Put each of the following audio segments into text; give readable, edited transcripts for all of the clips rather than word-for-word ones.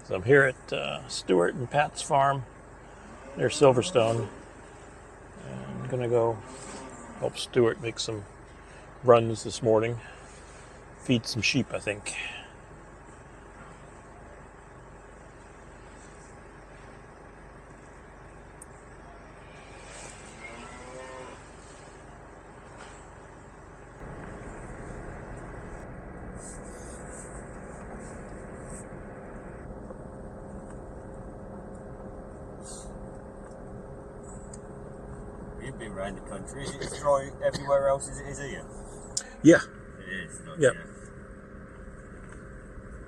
So I'm here at Stewart and Pat's farm near Silverstone. And I'm gonna go help Stewart make some runs this morning. Feed some sheep, I think. You've been around the country. Is it as dry everywhere else as it is here? Yeah. It is. Yep. Yeah.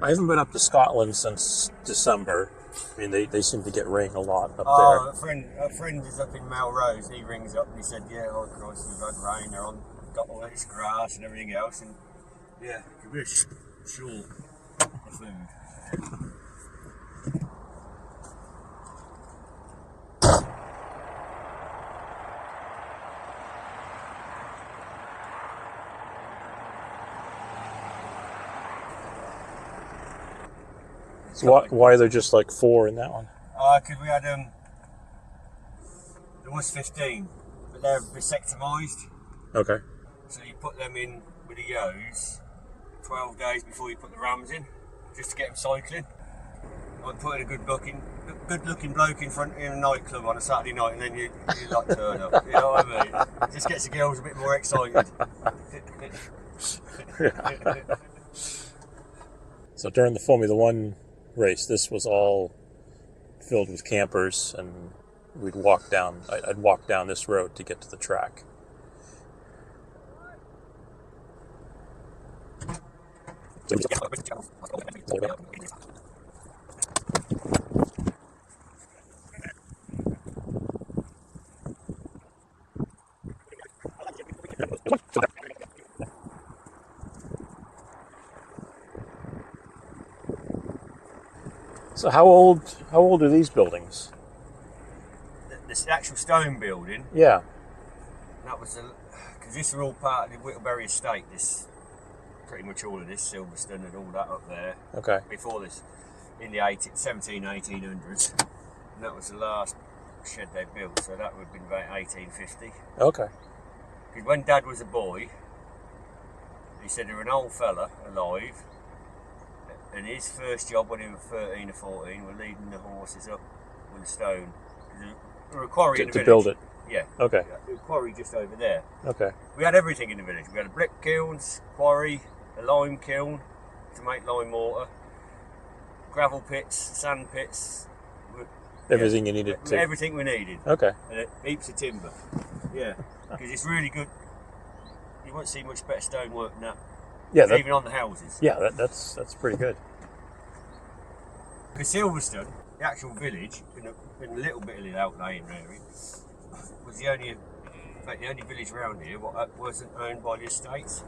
I haven't been up to Scotland since December. I mean, they seem to get rain a lot up there. A friend is up in Melrose. He rings up and he said, "Yeah, oh Christ, we've had rain. They're on, got all this grass and everything else, and yeah, you wish sure the food." So why are there just like 4 in that one? Because we had there was 15, but they're vasectomized. Okay. So you put them in with the ewes 12 days before you put the rams in, just to get them cycling. Like putting a good looking bloke in front in a nightclub on a Saturday night, and then you like turn up. You know what I mean? It just gets the girls a bit more excited. So during the Formula One race, this was all filled with campers, and I'd walk down this road to get to the track. So how old are these buildings? This actual stone building. Yeah. That was because this is all part of the Whittleberry estate. This pretty much all of this Silverstone and all that up there. Okay. Before this, in the 1800s, and that was the last shed they built. So that would have been about 1850. Okay. Because when Dad was a boy, he said there was an old fella alive. And his first job when he was 13 or 14 was leading the horses up with a stone. There was a quarry in the village. To build it? Yeah. Okay. There was a quarry just over there. Okay. We had everything in the village. We had a brick kilns, quarry, a lime kiln to make lime mortar, gravel pits, sand pits. Everything you needed to... Everything we needed. Okay. And heaps of timber. Yeah. Because it's really good. You won't see much better stonework than that. Yeah, even on the houses. Yeah, that's pretty good. Because Silverstone, the actual village, in a little bit of the outlying area, was the only village around here what wasn't owned by the estates.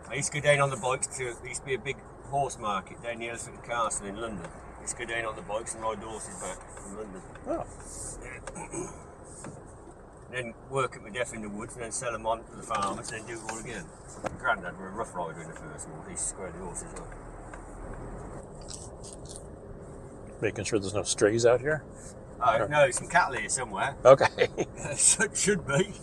I used to go down on the bikes there used to be a big horse market down the Elephant and Castle in London. I used to go down on the bikes and ride horses back from London. Oh. Then work at my death in the woods and then sell them on to the farmers and then do it all again. Grandad were a rough rider in the first one. He used to square the horses up. Making sure there's no strays out here? No, some cattle here somewhere. Okay. Should be.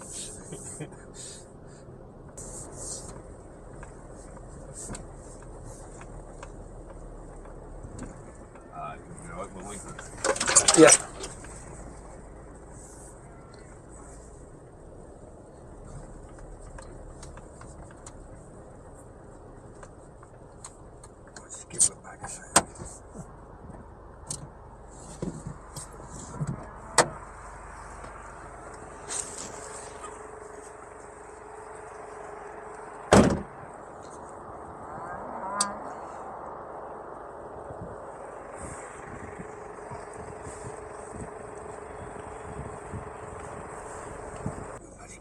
Yeah. Let's give it back a second.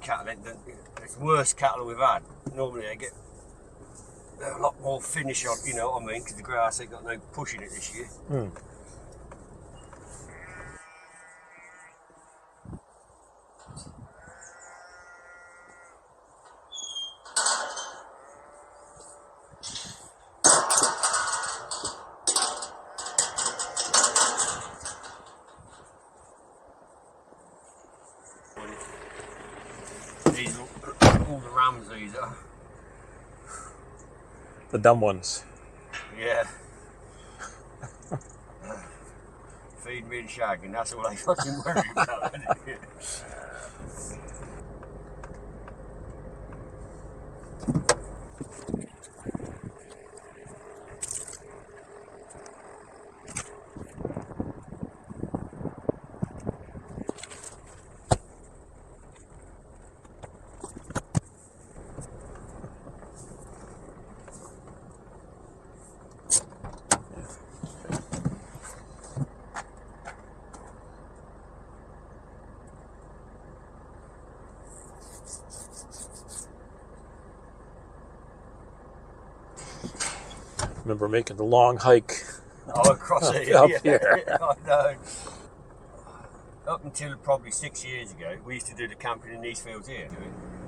Cattle, it's the worst cattle we've had. Normally they get a lot more finish on, you know what I mean, because the grass ain't got no push in it this year. The dumb ones. Yeah. Feed me and shag, and that's all I fucking worry about. Remember making the long hike Oh, across here. up Yeah. here. I know. Up until probably 6 years ago, we used to do the camping in these fields here.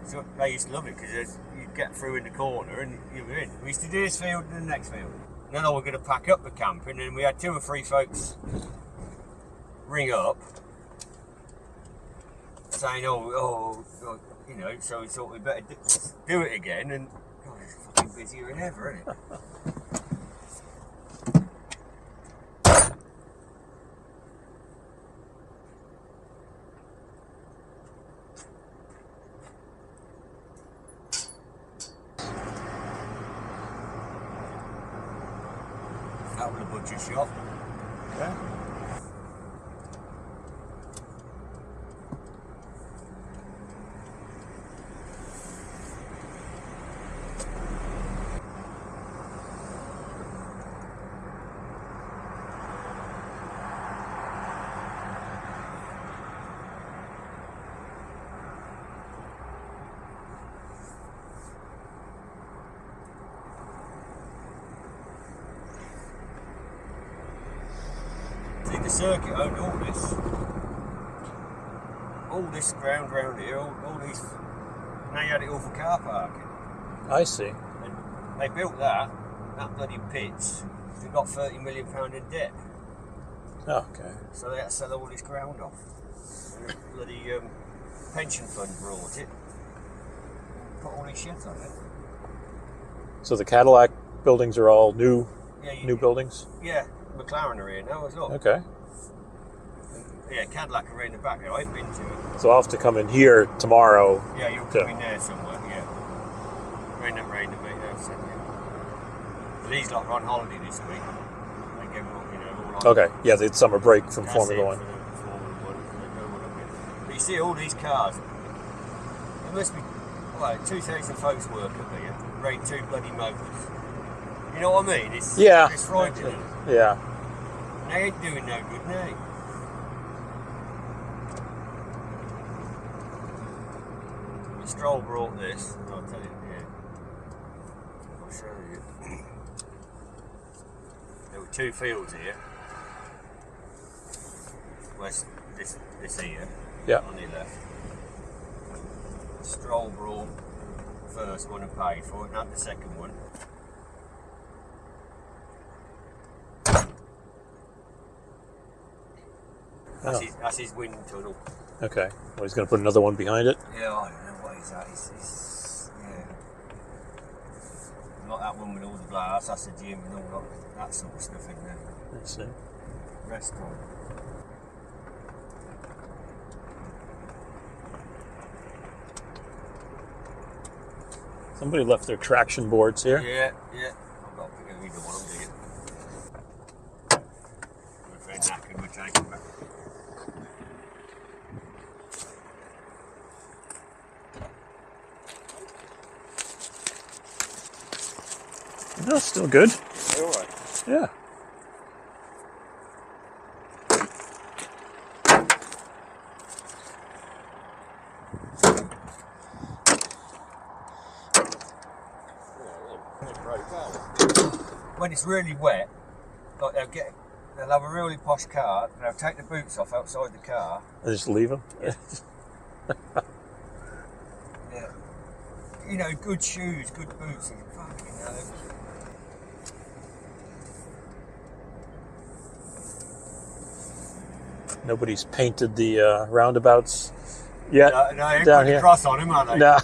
So they used to love it because you'd get through in the corner and you were in. We used to do this field and the next field. And then I was going to pack up the camping, and we had 2 or 3 folks ring up saying, oh, you know, so we thought we'd better do it again. And God, it's fucking busier than ever, isn't it? Out of the butcher shop. Okay. See, the circuit owned all this ground round here, all these. Now you had it all for car parking. I see. And they built that bloody pits. They got £30 million in debt. Oh, okay. So they had to sell all this ground off. And the bloody pension fund brought it. Put all this shit on it. So the Cadillac buildings are all new buildings? Yeah, McLaren are here now as well. Okay. Yeah, Cadillac are in the back there. I've been to it. So I'll have to come in here tomorrow. Yeah, you'll come in there somewhere, yeah. Rain a bit, that's it, yeah. But these lot are on holiday this week. They give them, all on. Okay, yeah, the summer break from That's Formula it, One. for the Formula One. They go all up here. But you see all these cars, there must be, 2,000 folks work up here, rate 2 bloody motors. You know what I mean? It's frightening. Yeah. And they ain't doing no good now. Stroll brought this, and I'll tell you here. I'll show you. There were 2 fields here. Where's this here? Yeah. On the left. Stroll brought the first one and paid for it, not the second one. That's his wind tunnel. Okay. Well, he's going to put another one behind it? Yeah, I don't know what he's at. He's not that one with all the glass, that's the gym and all that sort of stuff in there. Let's see. Restaurant. Somebody left their traction boards here. Yeah. I've got to pick either one, do you? We're very knackered, we're taking back. No, still good. All right. Yeah. When it's really wet, like they'll have a really posh car, and they'll take the boots off outside the car. And just leave them? Yeah. Yeah. Good shoes, good boots, and fucking hell. Nobody's painted the roundabouts yet No, down put here. the cross on him, are they? No.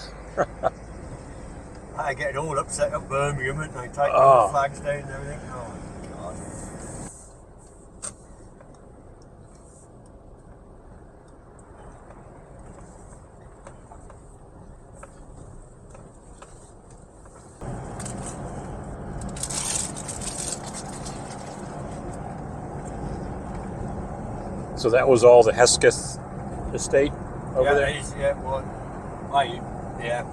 I they're getting all upset at Birmingham and they take all the flags down and everything. Oh my God. So that was all the Hesketh estate over there? Yeah.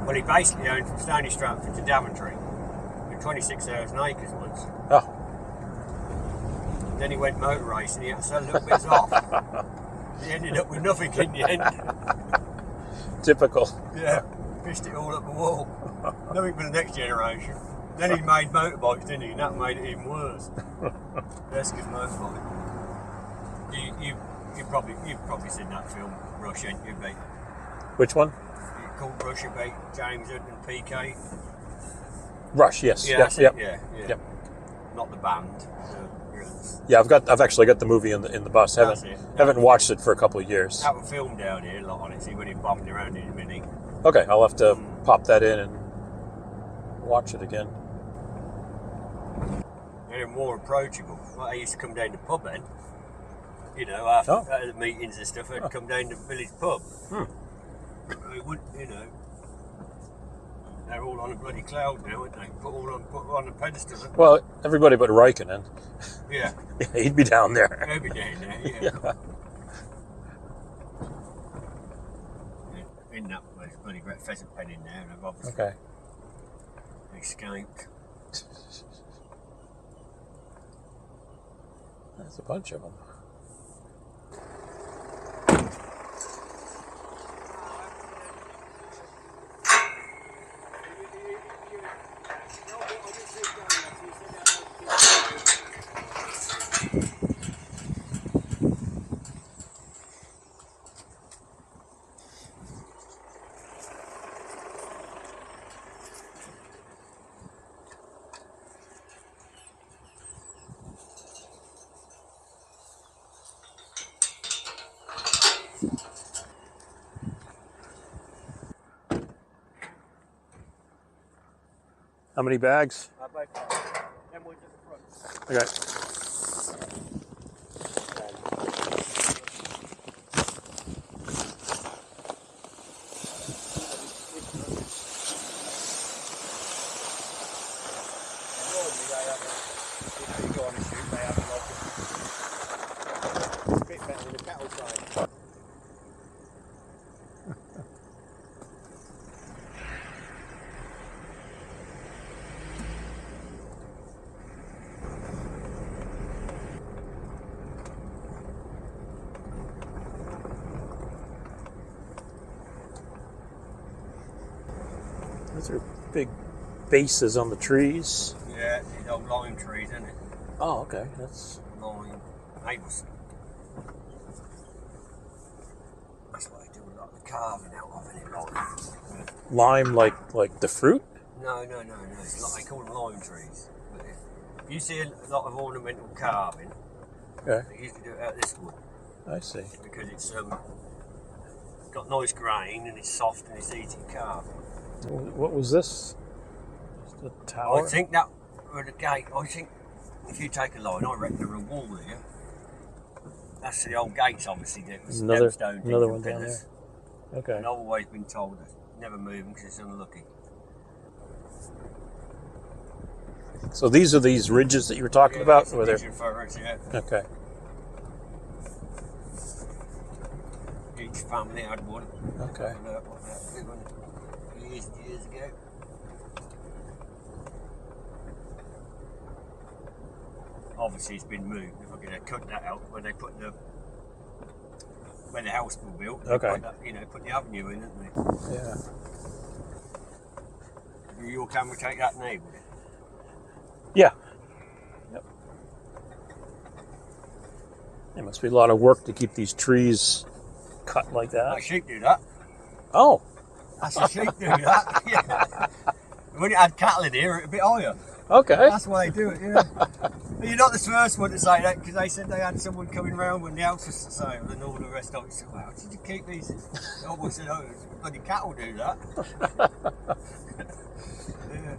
Well, he basically owned from Stony Stratford to Daventry with 26,000 acres once. Oh. Then he went motor racing, he had to sell little bits off. He ended up with nothing in the end. Typical. Yeah, pissed it all up the wall. Nothing for the next generation. Then he made motorbikes, didn't he? And that made it even worse. Hesketh motorbike. You've probably seen that film, Rush, ain't you, mate? Which one? It's called Rush about James Hunt and PK. Rush, yes. Yeah, Yep. Yeah. Not the band. Yeah, I've actually got the movie in the bus. Haven't watched it for a couple of years. Have a film down here, a lot on it. See when he bombed around in a minute. Okay, I'll have to pop that in and watch it again. They're more approachable. Well, I used to come down to the pub then. You know, after the meetings and stuff, I'd come down to the village pub. They wouldn't, you know. They're all on a bloody cloud now, aren't they? Put on a pedestal. Well, everybody but Raikkonen. Yeah. He'd be down there. He'd be down there, yeah. In that place, bloody great pheasant pen in there, and I've obviously escaped. There's a bunch of them. How many bags? Them ones at the front. Okay. Those are big bases on the trees. Yeah, these old lime trees, isn't it? Oh, okay. That's Lime. Maples. That's what they do a lot of the carving out of, isn't it? lime, like the fruit? No. It's like they call them lime trees. But if you see a lot of ornamental carving, Okay. they usually do it out of this wood. I see. Because it's got nice grain and it's soft and it's easy to carve. What was this? Just a tower? I think that were the gate. I think if you take a line, I reckon there's a wall there. That's the old gates, obviously. That was another one down there. Okay. And I've always been told that never move them because it's unlucky. So these are these ridges that you were talking about? Or furrows, yeah. Okay. Each family had one. Okay. Years ago. Obviously, it's been moved. If I could cut that out when they put when the house was built. Okay. Put the avenue in, didn't they? Yeah. Do your camera take that now? Yeah. Yep. There must be a lot of work to keep these trees cut like that. Like sheep do that. Oh. That's a sheep do that. Yeah. When it had cattle in here, it'd be higher. Okay. That's why they do it, yeah. But you're not the first one to say that, because they said they had someone coming round when the house was for sale and all the rest of it. So, how did you keep these? The old boy said, oh, bloody cattle do that. Yeah.